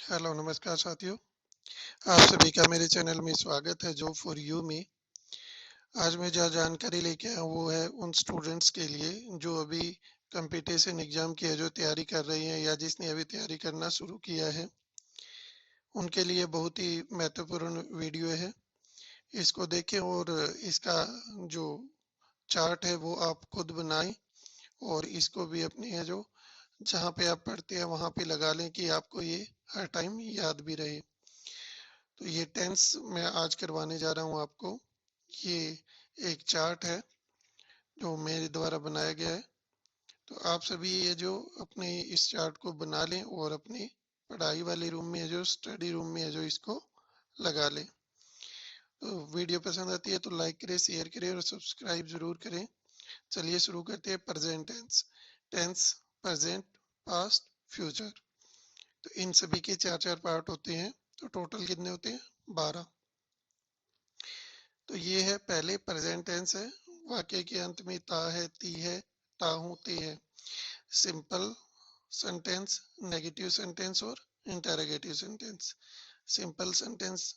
Hello नमस्कार साथियों। आप सभी का मेरे चैनल में स्वागत है जॉब फॉर यू में। आज मैं जो जानकारी लेके आया हूँ वो है उन स्टूडेंट्स के लिए जो अभी कंपटीशन एग्जाम की है, जो तैयारी कर रही हैं या जिसने अभी तैयारी करना शुरू किया है, उनके लिए बहुत ही महत्वपूर्ण वीडियो है। इसको देखें और इसका जो चार्ट है वो आप खुद बनाएं और इसको भी अपने है जो जहाँ पे आप पढ़ते हैं वहाँ पे लगा लें कि आपको ये हर टाइम याद भी रहे। तो ये टेंस मैं आज करवाने जा रहा हूँ आपको। ये एक चार्ट है जो मेरे द्वारा बनाया गया है। तो आप सभी ये जो अपने इस चार्ट को बना लें और अपने पढ़ाई वाले रूम में जो स्टडी रूम में है जो इसको लगा लें। तो वीडियो पसंद आती है तो लाइक करें, शेयर करें और सब्सक्राइब जरूर करें। चलिए शुरू करते हैं। Present tense, tense present, past, future. तो इन सभी के चार चार पार्ट होते हैं। तो टोटल कितने होते हैं? 12। तो ये है पहले प्रेजेंट टेंस है। वाक्य के अंत में ता है, ती है, ता हूं, ते है। सिंपल सेंटेंस, नेगेटिव सेंटेंस और इंटरोगेटिव सेंटेंस। सिंपल सेंटेंस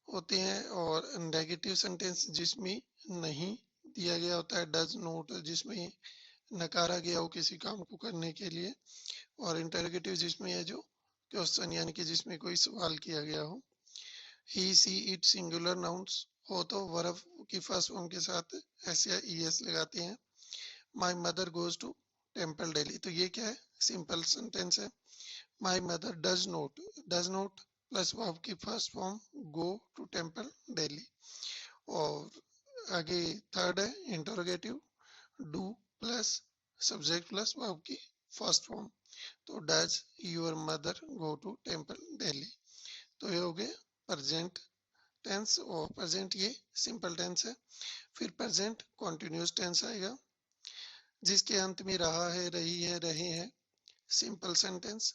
होते हैं और नेगेटिव सेंटेंस जिसमें नहीं दिया गया होता है, डज नॉट, जिसमें नकारा गया हो किसी काम को करने के लिए, और इंटरोगेटिव जिसमें है जो क्वेश्चन यानी कि जिसमें कोई सवाल किया गया हो। ही सी इट सिंगुलर नाउन्स हो तो वर्ब की फर्स्ट फॉर्म के साथ एस या ईएस लगाते हैं। My mother goes to temple daily, तो ये क्या है? सिंपल सेंटेंस है। My mother does not plus verb की first form go to temple daily. और आगे थर्ड है interrogative, do plus subject plus verb की फर्स्ट फॉर्म। तो does your mother go to temple daily. तो ये हो गए प्रेजेंट टेंस। और प्रेजेंट ये सिंपल टेंस है। फिर प्रेजेंट कॉन्टिन्यूस टेंस आएगा जिसके अंत में रहा है, रही है, रहे हैं। Simple sentence,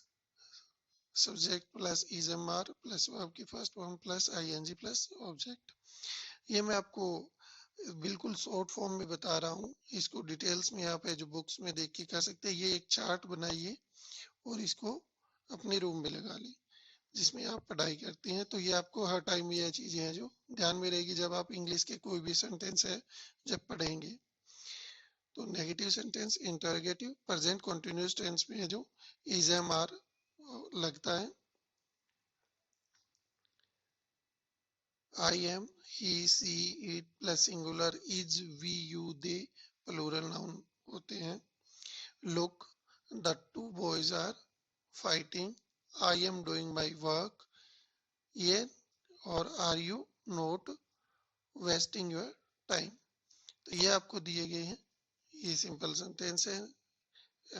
subject plus is am are plus verb की first form plus ING plus object. ये मैं आपको बिल्कुल शॉर्ट फॉर्म में बता रहा हूँ। इसको डिटेल्स में आप जो बुक्स में देख के कर सकते हैं। ये एक चार्ट बनाइए और इसको अपने रूम में लगा लें जिसमें आप पढ़ाई करते हैं। तो ये आपको हर टाइम ये चीजें हैं जो ध्यान में रहेगी जब आप इंग्लिश के कोई भी सेंटेंस है जब पढ़ेंगे। तो negative sentence, interrogative, present continuous tense में है जो इज एम आर लगता है। I am, he, she, it plus singular is, we, you, they plural noun होते हैं। Look, the two boys are fighting, I am doing my work, ये, और are you not wasting your time. तो ये आपको दिए गए हैं। ये सिंपल सेंटेंस है,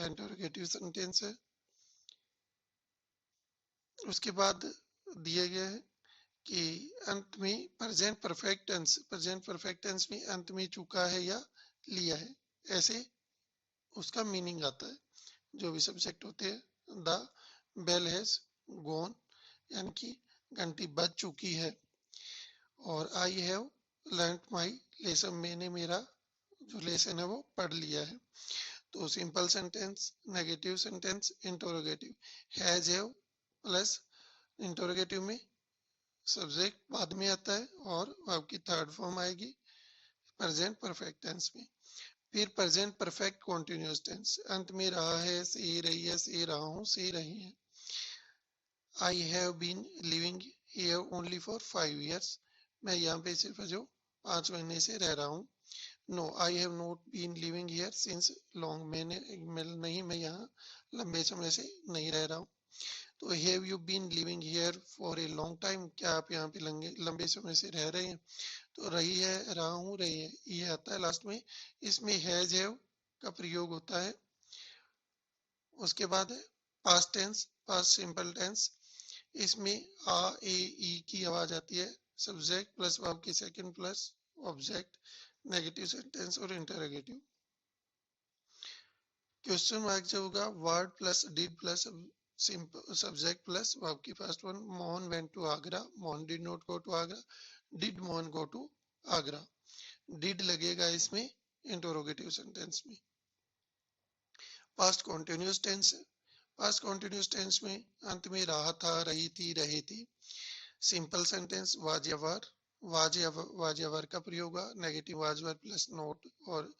इंटरोगेटिव सेंटेंस है। उसके बाद दिया गया है कि अंत में present perfect tense, present perfect tense में अंत में चुका है या लिया है, ऐसे उसका मीनिंग आता है। जो भी सब्जेक्ट होते हैं, द बेल हैज गॉन यानी कि घंटी बज चुकी है। और I have learn my lesson, मैंने मेरा जो लेसन है वो पढ़ लिया है। तो simple sentence, negative sentence, interrogative. Has have plus interrogative में सब्जेक्ट बाद में आता है और आपकी थर्ड फॉर्म आएगी प्रेजेंट परफेक्ट टेंस में। फिर प्रेजेंट परफेक्ट कॉन्टिन्यूस टेंस, अंत में रहा है, से रही है, से रहा हूँ, से रही है। I have been living here only for 5 years, मैं यहाँ पे सिर्फ जो 5 महीने से रह रहा हूँ। No, I have not been living here since long, मैं यहाँ लंबे समय से नहीं रह रहा हूँ। तो have you been living here for a long time, क्या आप यहाँ पे लंबे समय से रह रहे हैं? तो रही है, रहा हूँ, रही है, ये आता है लास्ट में। इसमें हैज हैव का प्रयोग होता है। उसके बाद है past tense, past simple tense. इसमें आ, ए, ई की आवाज आती है। सब्जेक्ट प्लस वर्ब की second plus object. Negative sentence और इंटरोगेटिव। क्वेश्चन मार्क जो होगा word plus did plus subject plus verb की first one. Mohan went to Agra, Mohan did not go to Agra, did Mohan go to Agra. Did लगेगा इसमें इंटरोगेटिव सेंटेंस में। Past continuous tense है। Past continuous tense में अंत में रहा था, रही थी, रहे थे। सिंपल सेंटेंस वाज या वर, वाज या वर का प्रयोग हुआ। Negative was were plus not और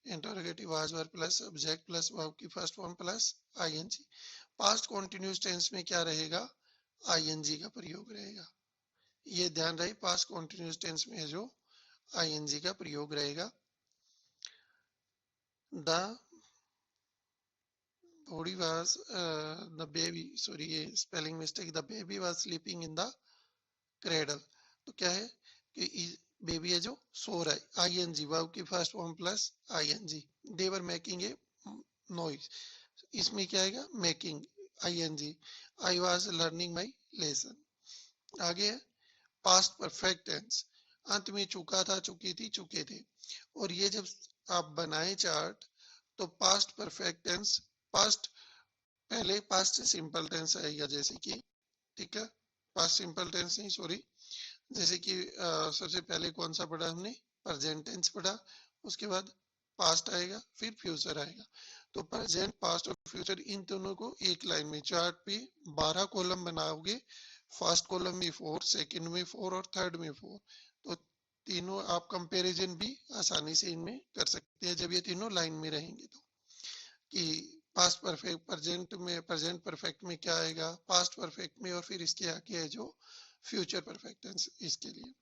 interrogative was were plus subject plus verb की first form plus ING. Past continuous tense में क्या रहेगा, आईएनजी का प्रयोग रहेगा। ये ध्यान रहे, पास्ट कॉन्टिन्यूस टेंस में जो आईएनजी का प्रयोग रहेगा। The body was the baby, sorry ये spelling mistake, the baby was sleeping in the cradle. तो क्या है कि बेबी है जो सो रहा है, आईएनजी वर्ब की first form plus ING. They were making a noise, इसमें क्या आएगा, making ING. I was learning my lesson. आगे है पास्ट परफेक्ट टेंस, अंत में चुका था, चुकी थी, चुके थे। और ये जब आप बनाए चार्ट तो पास्ट परफेक्ट टेंस, पास्ट पहले पास्ट सिंपल टेंस आएगा, जैसे कि, ठीक है, पास्ट सिंपल टेंस नहीं, सॉरी, जैसे कि सबसे पहले कौन सा पढ़ा हमने, प्रेजेंट टेंस पढ़ा, उसके बाद पास्ट आएगा, फिर फ्यूचर आएगा। तो प्रेजेंट, पास्ट और फ्यूचर, इन दोनों को एक लाइन में चार्ट पे 12 कॉलम बनाओगे। फर्स्ट कॉलम में 4, सेकंड में 4 और थर्ड में 4। तो तीनों आप कंपैरिजन भी आसानी से इनमें कर सकते हैं जब ये तीनों लाइन में रहेंगे। तो कि पास्ट परफेक्ट, प्रेजेंट में, प्रेजेंट परफेक्ट में क्या आएगा, पास्ट परफेक्ट में, और फिर इसके आगे है जो फ्यूचर परफेक्ट टेंस इसके लिए।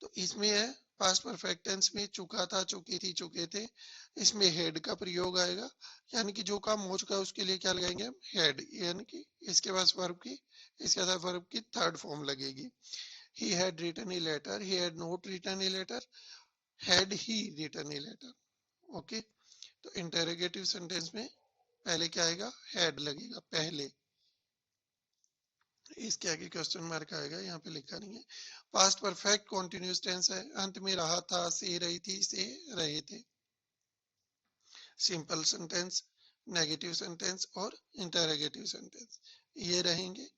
तो इसमें है पास्ट परफेक्ट टेंस में चुका था, चुकी थी, चुके थे। इसमें हेड का प्रयोग आएगा, यानी कि जो काम हो चुका है उसके लिए क्या लगाएंगे हम, हेड, यानी कि इसके पास वर्ब की, इसके साथ वर्ब की थर्ड फॉर्म लगेगी। He had written a letter, he had not written a letter, had he written a letter. Okay, तो इंटेरोगेटिव सेंटेंस में पहले क्या आएगा, हैड लगेगा पहले, इसके आगे क्वेश्चन मार्क आएगा, यहाँ पे लिखा नहीं है। पास्ट परफेक्ट कॉन्टिन्यूस टेंस है, अंत में रहा था, से रही थी, से रहे थे। सिंपल सेंटेंस, नेगेटिव सेंटेंस और इंटरोगेटिव सेंटेंस ये रहेंगे।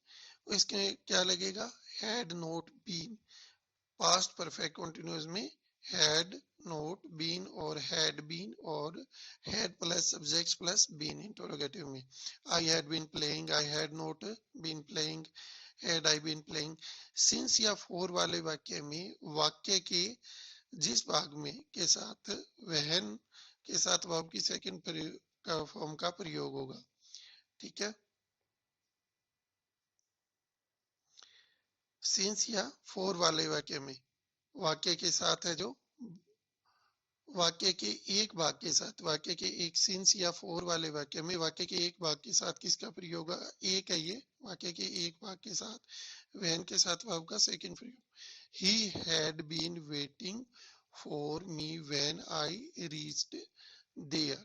इसके क्या लगेगा, had not been. Past perfect continuous में हैड नॉट बीन और हैड बीन और had plus subject plus been interrogative में। I had been playing, I had not been playing, had I been playing. Since या for वाले वाक्य में वाक्य के जिस भाग में के साथ वहन के साथ वर्ब की सेकंड फॉर्म का प्रयोग होगा, ठीक है। सिंस या फोर वाले वाक्य में वाक्य के साथ है जो वाक्य के एक भाग के साथ, वाक्य के एक, सिंस या फोर वाले वाक्य में वाक्य के एक भाग के साथ किसका प्रयोग होगा, एक है ये, वाक्य के एक भाग के साथ व्हेन के साथ वर्ब का सेकंड प्रयोग। He had been waiting for me when I reached there.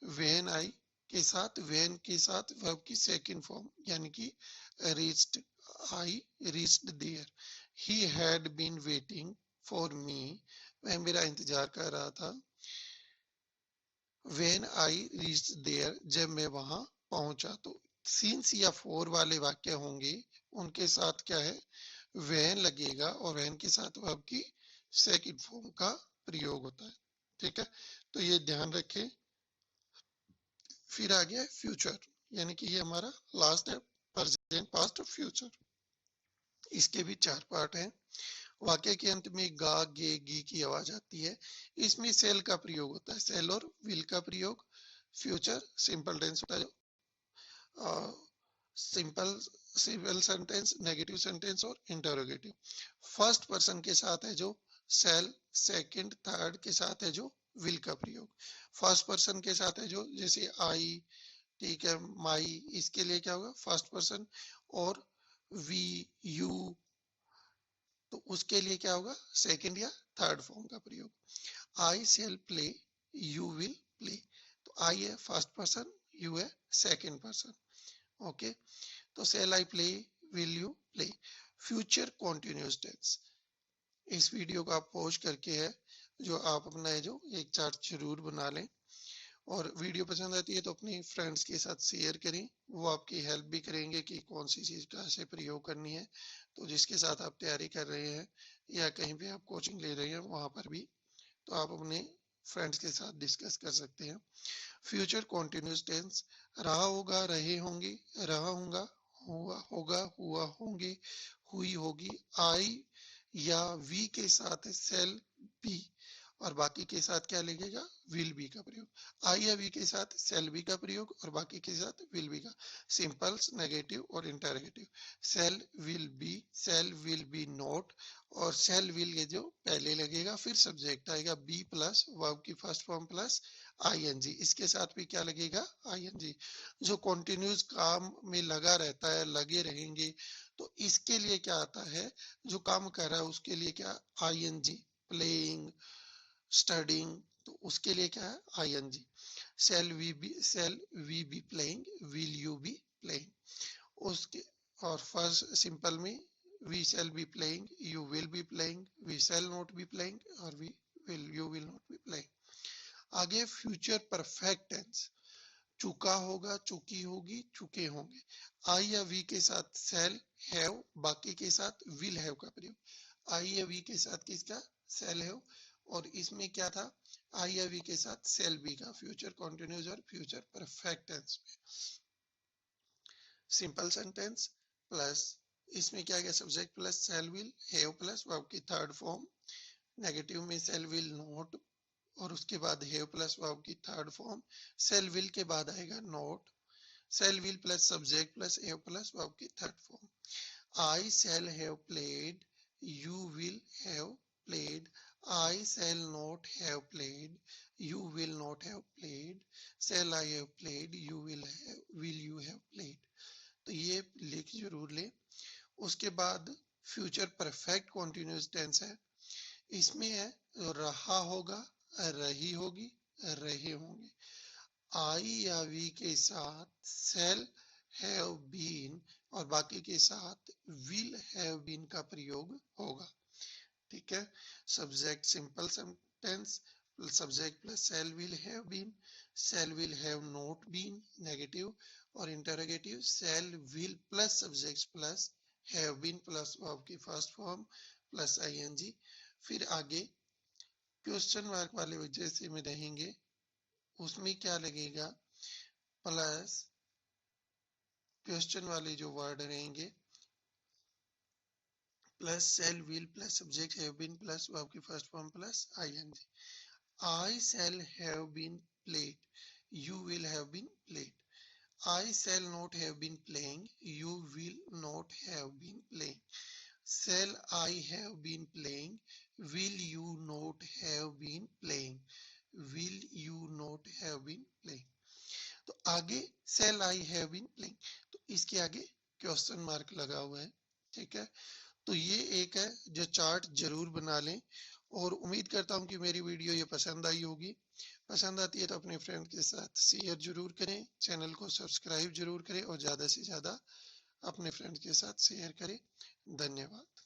When I के साथ, व्हेन के साथ वर्ब की सेकंड फॉर्म, यानी कि reached, I reached there. He had been waiting for me, वह मेरा इंतजार कर रहा था। When I reached there, जब मैं वहां पहुंचा। तो सिंस या फोर वाले वाक्य होंगे, उनके साथ क्या है, when लगेगा और when के साथ वर्ब की सेकंड फॉर्म का प्रयोग होता है, ठीक है। तो ये ध्यान रखें। फिर आ गया फ्यूचर, यानी कि ये हमारा लास्ट है, प्रेजेंट, पास्ट, फ्यूचर। इसके भी 4 पार्ट हैं। वाक्य के अंत में गा, गे, गी की आवाज आती है, इसमें सेल का प्रयोग होता है, सेल और विल का प्रयोग। फ्यूचर सिंपल टेंस होता है जो simple simple sentence, negative sentence और इंटरोगेटिव। फर्स्ट पर्सन के साथ है जो सेल, सेकंड थर्ड के साथ है जो विल का प्रयोग। फर्स्ट पर्सन के साथ है जो जैसे आई, ठीक है, माई, इसके लिए क्या होगा, फर्स्ट पर्सन। और वी, यू, तो उसके लिए क्या होगा, सेकंड या थर्ड फॉर्म का प्रयोग। I shall play, you will play. तो आई है फर्स्ट पर्सन, यू है सेकंड पर्सन। ओके, तो shall I play, will you play. Future continuous tense, इस वीडियो को आप पॉज करके है जो आप अपना है जो एक चार्ट जरूर बना लें। और वीडियो पसंद आती है तो अपने फ्रेंड्स के साथ शेयर करें, वो आपकी हेल्प भी करेंगे कि कौन सी चीज़ कैसे प्रयोग करनी है। तो जिसके साथ आप तैयारी कर रहे हैं या कहीं पे आप कोचिंग ले रहे हैं वहाँ पर भी, तो आप अपने फ्रेंड्स के साथ डिस्कस कर सकते हैं। फ्यूचर कॉन्टिन्यूस टेंस, रहा होगा, रहे होंगे, रहा होगा, हुआ होगा, हुआ होंगे, हुई होगी। आई या वी के साथ सेल बी और बाकी के साथ क्या लगेगा, विल बी का प्रयोग। आई या वी के साथ सेल बी का प्रयोग और बाकी के साथ विल बी का। सिंपल्स, नेगेटिव और interrogative. Shall will be not और सेल विल ये जो पहले लगेगा, फिर सब्जेक्ट आएगा बी प्लस वर्ब की फर्स्ट फॉर्म प्लस आईएनजी। इसके साथ भी क्या लगेगा, आईएनजी। जो कॉन्टिन्यूस काम में लगा रहता है, लगे रहेंगे, तो इसके लिए क्या आता है, जो काम कर रहा है उसके लिए क्या, आईएनजी। प्लेइंग, स्टडिंग, तो उसके लिए क्या है, ING. Shall we be playing, will you be playing. उसके और फर्स्ट सिंपल में we shall be playing, you will be playing, we shall not be playing और you will not be playing. आगे फ्यूचर परफेक्ट टेंस, चुका होगा, चुकी होगी, चुके होंगे। आई या वी के साथ सेल हैव, बाकी के साथ विल हैव का प्रयोग। आई या वी के साथ किसका, सेल हैव, और इसमें क्या था, आई या वी के साथ सेल बी का, फ्यूचर कॉन्टिन्यूस और फ्यूचर परफेक्ट टेंस में। सिंपल सेंटेंस प्लस इसमें क्या गया, subject plus shall will, have plus verb की थर्ड फॉर्म। नेगेटिव में सेल विल नॉट और उसके बाद हैव प्लस वर्ब की थर्ड फॉर्म। सेल विल के बाद आएगा not. Shall will plus subject plus have plus verb की third form. I shall have played, you will have played, I shall not have played, you will not have played, shall I have played, will you have played। तो ये लिख जरूर ले। उसके बाद future perfect continuous tense है, इसमें है रहा होगा, रही होगी, रहे होंगे। आई या वी के साथ सेल हैव बीन और बाकी के साथ विल हैव बीन का प्रयोग होगा। ठीक है। Subject simple sentence, subject plus shall will have not been negative, और interrogative shall will plus subject plus have been plus verb की फर्स्ट फॉर्म प्लस आईएनजी। फिर आगे क्वेश्चन मार्क वाले वजह से में रहेंगे, उसमें क्या लगेगा, प्लस क्वेश्चन वाले जो वर्ड रहेंगे, plus shall will plus subject have been plus verb की first form plus ING. I shall have been played, you will have been played. I shall not have been playing, you will not have been playing. Shall I have been playing, will you not have been playing, will you not have been playing. तो आगे shall I have been playing, तो इसके आगे question mark लगा हुआ है। ठीक है। तो ये एक है जो चार्ट जरूर बना लें, और उम्मीद करता हूं कि मेरी वीडियो ये पसंद आई होगी। पसंद आती है तो अपने फ्रेंड के साथ शेयर जरूर करें, चैनल को सब्सक्राइब जरूर करें और ज्यादा से ज्यादा अपने फ्रेंड के साथ शेयर करें। धन्यवाद।